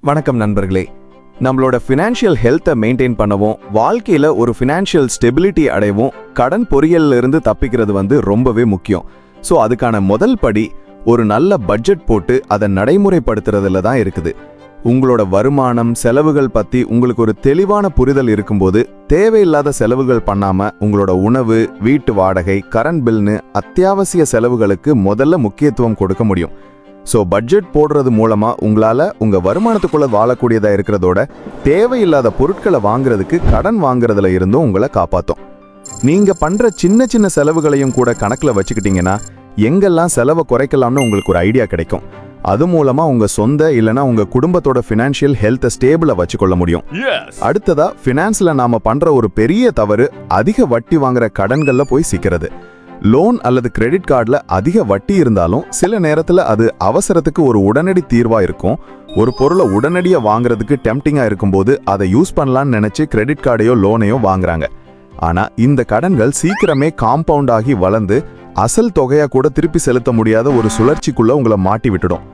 வணக்கம் நண்பர்களே. நம்மளோட ஃபினான்ஷியல் ஹெல்த்தை மெயின்டைன் பண்ணவும், வாழ்க்கையில் ஒரு ஃபினான்ஷியல் ஸ்டெபிலிட்டி அடையவும் கடன் பொறியியல்ல இருந்து தப்பிக்கிறது ரொம்பவே முக்கியம். ஸோ அதுக்கான முதல் படி ஒரு நல்ல பட்ஜெட் போட்டு அதை நடைமுறைப்படுத்துறதுல தான் இருக்குது. உங்களோட வருமானம் செலவுகள் பற்றி உங்களுக்கு ஒரு தெளிவான புரிதல் இருக்கும்போது தேவையில்லாத செலவுகள் பண்ணாமல் உங்களோட உணவு, வீட்டு வாடகை, கரண்ட் பில்னு அத்தியாவசிய செலவுகளுக்கு முதல்ல முக்கியத்துவம் கொடுக்க முடியும். ஸோ பட்ஜெட் போடுறது மூலமா உங்களால உங்க வருமானத்துக்குள்ள வாழக்கூடியதா இருக்கிறதோட தேவையில்லாத பொருட்களை வாங்குறதுக்கு கடன் வாங்குறதுல இருந்தும் உங்களை காப்பாற்றும். நீங்க பண்ற சின்ன சின்ன செலவுகளையும் கூட கணக்குல வச்சுக்கிட்டீங்கன்னா எங்கெல்லாம் செலவை குறைக்கலாம்னு உங்களுக்கு ஒரு ஐடியா கிடைக்கும். அது மூலமா உங்க சொந்த இல்லைன்னா உங்க குடும்பத்தோட ஃபினான்ஷியல் ஹெல்த்தை ஸ்டேபிளா வச்சுக்கொள்ள முடியும். அடுத்ததா ஃபினான்ஸ்ல நாம பண்ற ஒரு பெரிய தவறு அதிக வட்டி வாங்குற கடன்கள்ல போய் சிக்கிறது. லோன் அல்லது கிரெடிட் கார்டில் அதிக வட்டி இருந்தாலும் சில நேரத்தில் அது அவசரத்துக்கு ஒரு உடனடி தீர்வாக இருக்கும். ஒரு பொருளை உடனடியாக வாங்குறதுக்கு டெம்டிங்காக இருக்கும்போது அதை யூஸ் பண்ணலான்னு நினச்சி கிரெடிட் கார்டையோ லோனையோ வாங்குறாங்க. ஆனால் இந்த கடன்கள் சீக்கிரமே காம்பவுண்ட் ஆகி வளர்ந்து அசல் தொகையாக கூட திருப்பி செலுத்த முடியாத ஒரு சுழற்சிக்குள்ளே உங்களை மாட்டி விட்டுடும்.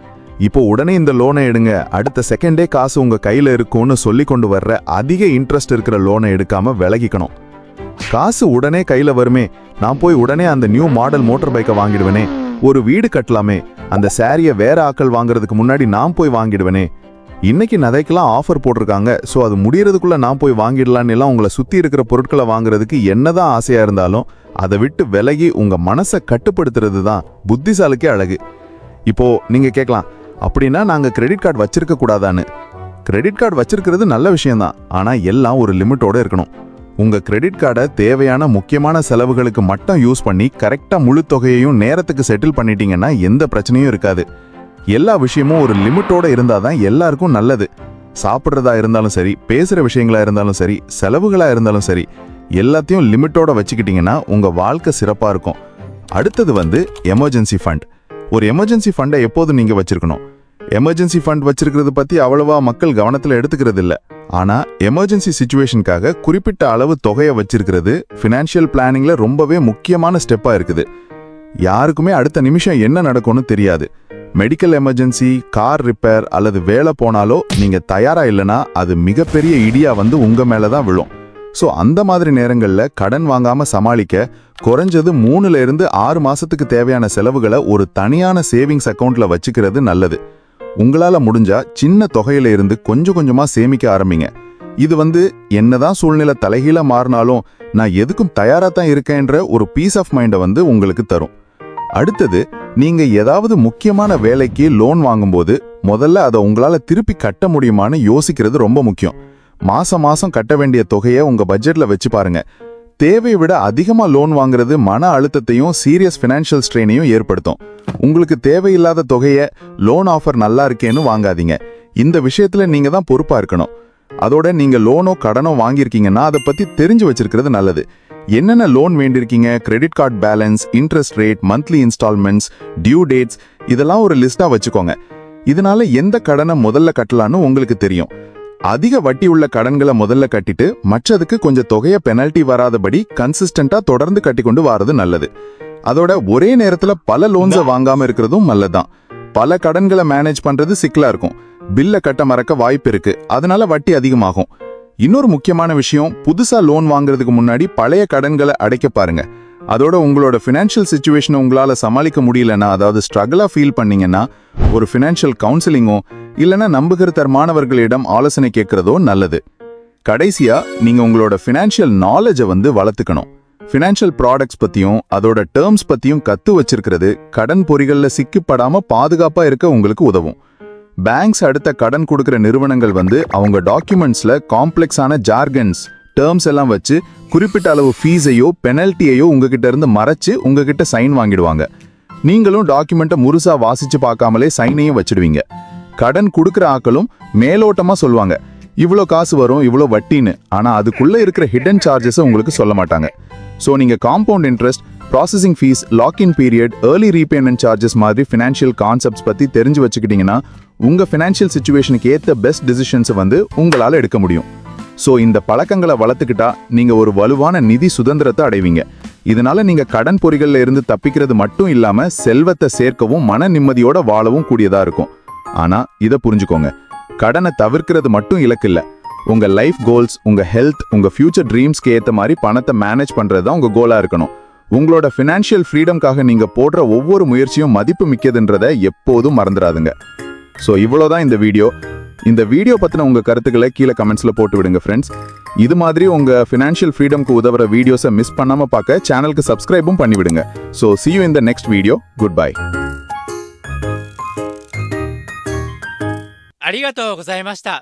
இப்போ உடனே இந்த லோனை எடுங்க, அடுத்த செகண்டே காசு உங்கள் கையில் இருக்கும்னு சொல்லி கொண்டு வர்ற அதிக இன்ட்ரெஸ்ட் இருக்கிற லோனை எடுக்காமல் விலகிக்கணும். காசு உடனே கையில வருமே, நான் போய் உடனே அந்த நியூ மாடல் மோட்டார் பைக்கை வாங்கிடுவேனே, ஒரு வீடு கட்டலாமே, அந்த சாரியை வேற ஆக்கள் வாங்குறதுக்கு முன்னாடி நான் போய் வாங்கிடுவேனே, இன்னைக்கு நகைக்கெல்லாம் ஆஃபர் போட்டிருக்காங்க, ஸோ அது முடியறதுக்குள்ள நான் போய் வாங்கிடலான்னு எல்லாம் உங்களை சுத்தி இருக்கிற பொருட்களை வாங்குறதுக்கு என்னதான் ஆசையா இருந்தாலும் அதை விட்டு விலகி உங்க மனசை கட்டுப்படுத்துறது தான் புத்திசாலிக்கே அழகு. இப்போ நீங்க கேட்கலாம், அப்படின்னா நாங்க கிரெடிட் கார்டு வச்சிருக்க கூடாதான்னு. கிரெடிட் கார்டு வச்சிருக்கிறது நல்ல விஷயம்தான், ஆனா எல்லாம் ஒரு லிமிட்டோட இருக்கணும். உங்க கிரெடிட் கார்டை தேவையான முக்கியமான செலவுகளுக்கு மட்டும் யூஸ் பண்ணி கரெக்டா முழு தொகையையும் நேரத்துக்கு செட்டில் பண்ணிட்டீங்கன்னா எந்த பிரச்சனையும் இருக்காது. எல்லா விஷயமும் ஒரு லிமிட்டோட இருந்தாதான் எல்லாருக்கும் நல்லது. சாப்பிட்றதா இருந்தாலும் சரி, பேசுற விஷயங்களா இருந்தாலும் சரி, செலவுகளா இருந்தாலும் சரி, எல்லாத்தையும் லிமிட்டோட வச்சுக்கிட்டீங்கன்னா உங்க வாழ்க்கை சிறப்பா இருக்கும். அடுத்தது எமர்ஜென்சி ஃபண்ட். ஒரு எமர்ஜென்சி ஃபண்டை எப்போதும் நீங்க வச்சிருக்கணும். எமர்ஜென்சி ஃபண்ட் வச்சிருக்கிறது பத்தி அவ்வளவா மக்கள் கவனத்துல எடுத்துக்கிறது இல்ல. ஆனா எமர்ஜென்சி சிச்சுவேஷனுக்காக குறிப்பிட்ட அளவு தொகையை வச்சிருக்கிறது ஃபினான்ஷியல் பிளானிங்ல ரொம்பவே முக்கியமான ஸ்டெப்பா இருக்குது. யாருக்குமே அடுத்த நிமிஷம் என்ன நடக்கும்னு தெரியாது. மெடிக்கல் எமர்ஜென்சி, கார் ரிப்பேர் அல்லது வேலை போனாலோ நீங்க தயாரா இல்லைன்னா அது மிகப்பெரிய இடியா உங்க மேலதான் விழும். ஸோ அந்த மாதிரி நேரங்களில் கடன் வாங்காம சமாளிக்க குறைஞ்சது 3 to 6 மாசத்துக்கு தேவையான செலவுகளை ஒரு தனியான சேவிங்ஸ் அக்கௌண்ட்ல வச்சுக்கிறது நல்லது. உங்களால முடிஞ்சா சின்ன தொகையில இருந்து கொஞ்சம் கொஞ்சமா சேமிக்க ஆரம்பிங்க. இது என்னதான் சூழ்நிலை தலைகீழ மாறினாலும் நான் எதுக்கும் தயாரா தான் இருக்கேன்ற ஒரு பீஸ் ஆஃப் மைண்டை உங்களுக்கு தரும். அடுத்தது, நீங்க ஏதாவது முக்கியமான வேலைக்கு லோன் வாங்கும்போது முதல்ல அதை உங்களால திருப்பி கட்ட முடியுமான்னு யோசிக்கிறது ரொம்ப முக்கியம். மாசம் கட்ட வேண்டிய தொகையை உங்க பட்ஜெட்ல வச்சு பாருங்க. தேவையை விட அதிகமா லோன் வாங்குறது மன அழுத்தத்தையும் சீரியஸ் ஃபினான்ஷியல் ஸ்ட்ரெயினையும் ஏற்படுத்தும். உங்களுக்கு தேவையில்லாத தொகையை லோன் ஆஃபர் நல்லா இருக்கேன்னு வாங்காதீங்க. இந்த விஷயத்துல நீங்க தான் பொறுப்பா இருக்கணும். அதோட நீங்க லோனோ கடனோ வாங்கியிருக்கீங்கன்னா அதை பத்தி தெரிஞ்சு வச்சிருக்கிறது நல்லது. என்னென்ன லோன் வேண்டியிருக்கீங்க, credit card balance, interest rate, monthly instalments, due dates, இதெல்லாம் ஒரு லிஸ்டா வச்சுக்கோங்க. இதனால எந்த கடனை முதல்ல கட்டலான்னு உங்களுக்கு தெரியும். அதிக வட்டி உள்ள கடன்களை முதல்ல கட்டிட்டு மற்றதுக்கு கொஞ்சம் தொகையை பெனல்டி வராதபடி கன்சிஸ்டன்டா தொடர்ந்து கட்டி கொண்டு வரது நல்லது. அதோட ஒரே நேரத்துல பல லோன்ஸை வாங்காம இருக்கிறதும் நல்லதான். பல கடன்களை மேனேஜ் பண்றது சிக்கலா இருக்கும். பில்ல கட்ட மறக்க வாய்ப்பு இருக்கு, அதனால வட்டி அதிகமாகும். இன்னொரு முக்கியமான விஷயம், புதுசா லோன் வாங்குறதுக்கு முன்னாடி பழைய கடன்களை அடைக்க பாருங்க. அதோட உங்களோட ஃபினான்ஷியல் சிச்சுவேஷனை உங்களால சமாளிக்க முடியலன்னா, அதாவது ஸ்ட்ரகிளா ஃபீல் பண்ணீங்கன்னா ஒரு ஃபினான்ஷியல் கவுன்சிலிங்கோ இல்லைன்னா நம்புகிற மாணவர்களிடம் ஆலோசனை கேட்கறதோ நல்லது. கடைசியா நீங்க உங்களோட ஃபினான்ஷியல் நாலேஜை வளர்த்துக்கணும். ஃபினான்ஷியல் ப்ராடக்ட்ஸ் பத்தியும் அதோட டேர்ம்ஸ் பத்தியும் கத்து வச்சிருக்கிறது கடன் பொறிகள்ல சிக்கப்படாம பாதுகாப்பா இருக்க உங்களுக்கு உதவும். பேங்க்ஸ் அடுத்த கடன் கொடுக்கிற நிறுவனங்கள் அவங்க டாக்குமெண்ட்ஸ்ல காம்ப்ளெக்ஸான ஜார்கன்ஸ், டேர்ம்ஸ் எல்லாம் வச்சு குறிப்பிட்ட அளவு ஃபீஸையோ பெனல்ட்டியையோ உங்ககிட்ட இருந்து மறைச்சு உங்ககிட்ட சைன் வாங்கிடுவாங்க. நீங்களும் டாக்குமெண்ட்டை முழுசா வாசிச்சு பார்க்காமலே சைனையும் வச்சிடுவீங்க. கடன் கொடுக்குற ஆக்களும் மேலோட்டமா சொல்லுவாங்க, இவ்வளோ காசு வரும், இவ்வளோ வட்டின்னு. ஆனா அதுக்குள்ள இருக்கிற ஹிடன் சார்ஜஸ் உங்களுக்கு சொல்ல மாட்டாங்க. ஸோ நீங்க compound interest, processing fees, login period, early repayment charges மாதிரி ஃபினான்ஷியல் கான்செப்ட்ஸ் பத்தி தெரிஞ்சு வச்சுக்கிட்டீங்கன்னா உங்க ஃபினான்ஷியல் சிச்சுவேஷனுக்கு ஏற்ற பெஸ்ட் டிசிஷன்ஸை உங்களால எடுக்க முடியும். ஸோ இந்த பழக்கங்களை வளர்த்துக்கிட்டா நீங்க ஒரு வலுவான நிதி சுதந்திரத்தை அடைவீங்க. இதனால நீங்க கடன் பொறிகள்ல இருந்து தப்பிக்கிறது மட்டும் இல்லாம செல்வத்தை சேர்க்கவும் மன நிம்மதியோட வாழவும் கூடியதா இருக்கும். ஆனா இதை புரிஞ்சுக்கோங்க, கடனை தவிர்க்கிறது மட்டும் இலக்கு இல்ல. உங்க லைஃப் கோல்ஸ், உங்க ஹெல்த், உங்க ஃபியூச்சர் ட்ரீம்ஸ்க்கு ஏத்த மாதிரி பணத்தை மேனேஜ் பண்றது தான் உங்க கோலா இருக்கணும். உங்களோட ஃபினான்ஷியல் ஃப்ரீடம்காக நீங்க போடுற ஒவ்வொரு முயற்சியும் மதிப்பு மிக்கதுன்றதை எப்போதும் மறந்துடாதுங்க. ஸோ இவ்வளோதான் இந்த வீடியோ. இந்த வீடியோ பத்தின உங்க கருத்துக்களை கீழே கமெண்ட்ஸ்ல போட்டு விடுங்க ஃப்ரெண்ட்ஸ். இது மாதிரி உங்க ஃபினான்ஷியல் ஃப்ரீடம்க்கு உதவுற வீடியோஸை மிஸ் பண்ணாம பார்க்க சேனலுக்கு சப்ஸ்கிரைபும் பண்ணி விடுங்க. So see you in the next video. Goodbye. ありがとうございました。